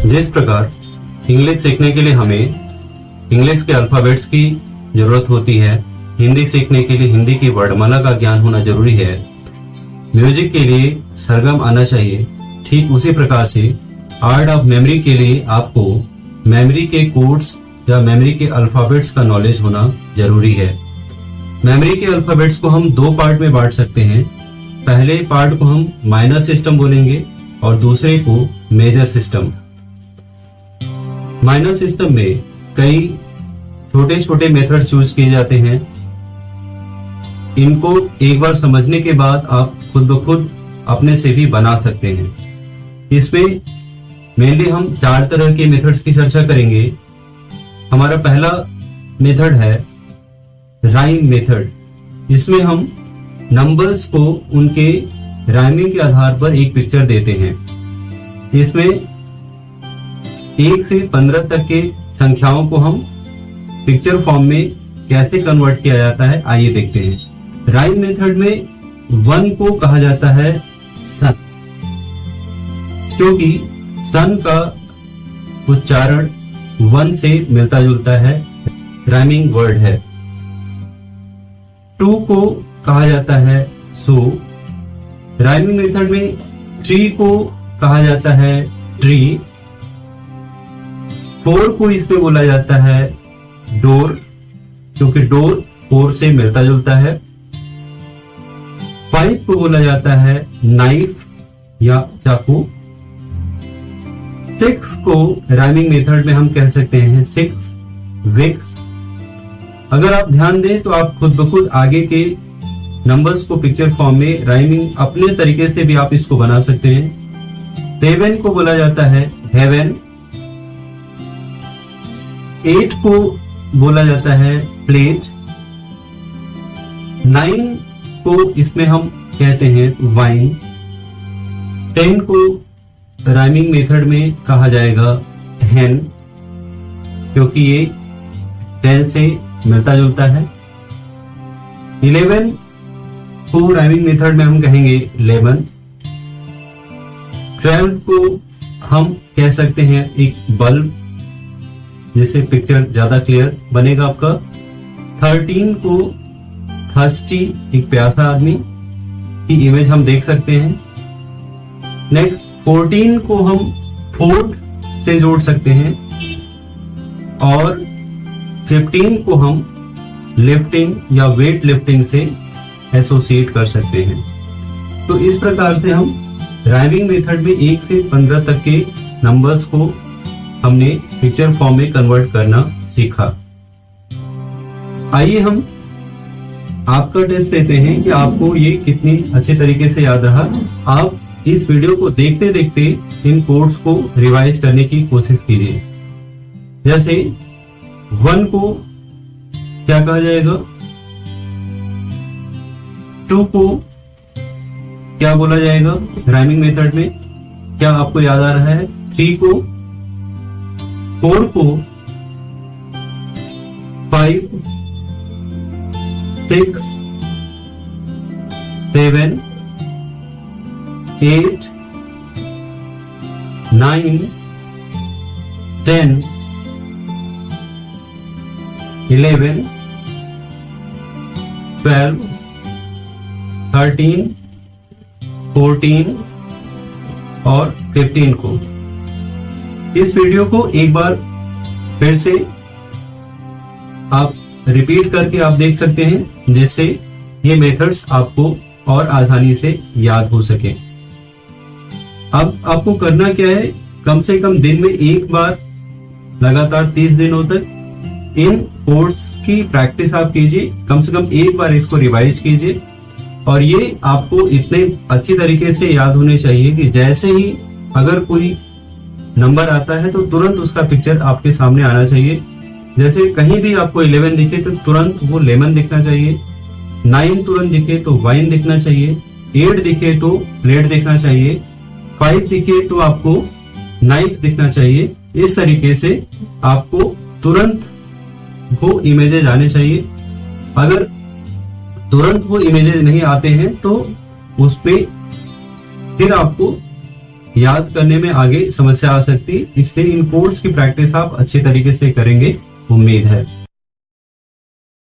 जिस प्रकार इंग्लिश सीखने के लिए हमें इंग्लिश के अल्फाबेट्स की जरूरत होती है, हिंदी सीखने के लिए हिंदी की वर्णमाला का ज्ञान होना जरूरी है, म्यूजिक के लिए सरगम आना चाहिए, ठीक उसी प्रकार से आर्ट ऑफ मेमोरी के लिए आपको मेमोरी के कोड्स या मेमोरी के अल्फाबेट्स का नॉलेज होना जरूरी है। मेमोरी के अल्फाबेट्स को हम दो पार्ट में बांट सकते हैं। पहले पार्ट को हम माइनर सिस्टम बोलेंगे और दूसरे को मेजर सिस्टम। माइनर सिस्टम में कई छोटे छोटे मेथड्स यूज किए जाते हैं। इनको एक बार समझने के बाद आप खुद ब खुद अपने से भी बना सकते हैं। इसमें मेनली हम 4 तरह के मेथड्स की चर्चा करेंगे। हमारा पहला मेथड है राइम मेथड। इसमें हम नंबर्स को उनके राइमिंग के आधार पर एक पिक्चर देते हैं। इसमें 1 से 15 तक के संख्याओं को हम पिक्चर फॉर्म में कैसे कन्वर्ट किया जाता है, आइए देखते हैं। राइम मेथड में 1 को कहा जाता है सन, क्योंकि सन का उच्चारण 1 से मिलता जुलता है, राइमिंग वर्ड है। 2 को कहा जाता है सो। राइमिंग मेथड में 3 को कहा जाता है ट्री। 4 को इसमें बोला जाता है डोर, क्योंकि डोर 4 से मिलता जुलता है। 5 को बोला जाता है नाइफ या चाकू। 6 को राइमिंग मेथड में हम कह सकते हैं 6 विक्स। अगर आप ध्यान दें तो आप खुद ब खुद आगे के नंबर्स को पिक्चर फॉर्म में राइमिंग अपने तरीके से भी आप इसको बना सकते हैं। 7 को बोला जाता है हेवन। 8 को बोला जाता है प्लेट। 9 को इसमें हम कहते हैं वाइन। 10 को राइमिंग मेथड में कहा जाएगा हेन, क्योंकि ये 10 से मिलता जुलता है। 11 को राइमिंग मेथड में हम कहेंगे लेमन। 12 को हम कह सकते हैं एक बल्ब, जिससे पिक्चर ज्यादा क्लियर बनेगा आपका। 13 को थर्स्टी, एक प्यासा आदमी की इमेज हम देख सकते हैं। नेक्स्ट 14 को हम फोर्ड से जोड़ सकते हैं और 15 को हम लिफ्टिंग या वेट लिफ्टिंग से एसोसिएट कर सकते हैं। तो इस प्रकार से हम राइमिंग मेथड में 1 से 15 तक के नंबर्स को हमने पिक्चर फॉर्म में कन्वर्ट करना सीखा। आइए हम आपका टेस्ट लेते हैं कि आपको ये कितनी अच्छे तरीके से याद रहा। आप इस वीडियो को देखते देखते इन कोड्स को रिवाइज करने की कोशिश कीजिए। जैसे 1 को क्या कहा जाएगा, 2 को क्या बोला जाएगा राइमिंग मेथड में, क्या आपको याद आ रहा है? 3 को, 4 को, 5, 6, 7, 8, 9, 10, 11, 12, 13, 14 और 15 को। इस वीडियो को एक बार फिर से आप रिपीट करके आप देख सकते हैं, जिससे ये मेथड्स आपको और आसानी से याद हो सके। अब आपको करना क्या है, कम से कम दिन में एक बार लगातार 30 दिनों तक इन कोड्स की प्रैक्टिस आप कीजिए। कम से कम एक बार इसको रिवाइज कीजिए और ये आपको इतने अच्छी तरीके से याद होने चाहिए कि जैसे ही अगर कोई नंबर आता है तो तुरंत उसका पिक्चर आपके सामने आना चाहिए। जैसे कहीं भी आपको 11 दिखे तो तुरंत वो लेमन दिखना चाहिए, 9 तुरंत दिखे तो वाइन दिखना चाहिए, 8 दिखे तो प्लेट दिखना चाहिए, 5 दिखे तो आपको नाइफ दिखना चाहिए। इस तरीके से आपको तुरंत वो इमेजेस आने चाहिए। अगर तुरंत वो इमेजेस नहीं आते हैं तो उस पे फिर आपको याद करने में आगे समस्या आ सकती है, इसलिए इन कोड्स की प्रैक्टिस आप अच्छे तरीके से करेंगे, उम्मीद है।